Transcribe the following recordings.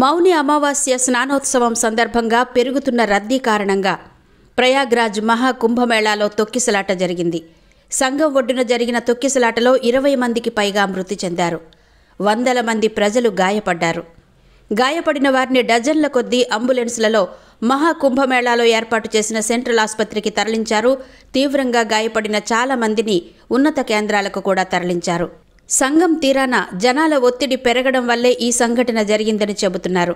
మౌని అమావాస్య స్నానోత్సవం సందర్భంగా పెరుగుతున్న రద్దీ కారణంగా ప్రయాగ్రాజ్ మహాకుంభమేళాలో తొక్కిసలాట జరిగింది. సంగం ఒడ్డున జరిగిన తొక్కిసలాటలో 20 మందికి పైగా మృతి చెందారు. వందల మంది ప్రజలు గాయపడ్డారు. గాయపడిన వారిని డజన్ల కొద్దీ అంబులెన్స్లలో మహాకుంభమేళాలో ఏర్పాటు చేసిన సెంట్రల్ ఆసుపత్రికి తరలించారు. తీవ్రంగా గాయపడిన చాలా మందిని ఉన్నత కేంద్రాలకు కూడా తరలించారు. సంగం తీరాన జనాల ఒత్తిడి పెరగడం వల్లే ఈ సంఘటన జరిగిందని చెబుతున్నారు.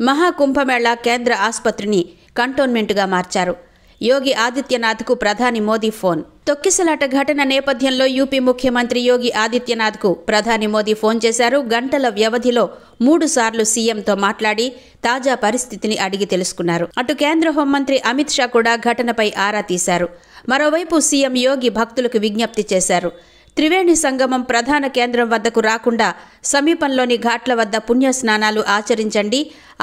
మహాకుంభమేళా కేంద్ర ఆసుపత్రిని కంటోన్మెంటుగా మార్చారు. యోగి ఆదిత్యనాథ్కు ప్రధాని మోదీ ఫోన్. తొక్కిసలాట ఘటన నేపథ్యంలో యూపీ ముఖ్యమంత్రి యోగి ఆదిత్యనాథ్కు ప్రధాని మోదీ ఫోన్ చేశారు. గంటల వ్యవధిలో 3 సార్లు సీఎంతో మాట్లాడి తాజా పరిస్థితిని అడిగి తెలుసుకున్నారు. అటు కేంద్ర హోంమంత్రి అమిత్ షా కూడా ఘటనపై ఆరా తీశారు. మరోవైపు సీఎం యోగి భక్తులకు విజ్ఞప్తి చేశారు. త్రివేణి సంగమం ప్రధాన కేంద్రం వద్దకు రాకుండా సమీపంలోని ఘాట్ల వద్ద పుణ్యస్నానాలు ఆచరించండి,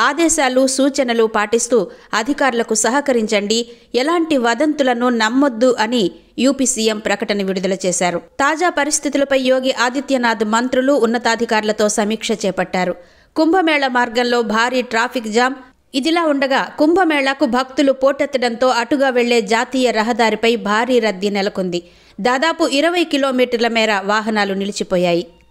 ఆదేశాలు సూచనలు పాటిస్తూ అధికారులకు సహకరించండి, ఎలాంటి వదంతులను నమ్మొద్దు అని యూపీ సీఎం ప్రకటన విడుదల చేశారు. తాజా పరిస్థితులపై యోగి ఆదిత్యనాథ్ మంత్రులు ఉన్నతాధికారులతో సమీక్ష చేపట్టారు. కుంభమేళ మార్గంలో భారీ ట్రాఫిక్ జామ్. ఇదిలా ఉండగా కుంభమేళాకు భక్తులు పోటెత్తడంతో అటుగా వెళ్లే జాతీయ రహదారిపై భారీ రద్దీ నెలకొంది. దాదాపు 20 కిలోమీటర్ల మేర వాహనాలు నిలిచిపోయాయి.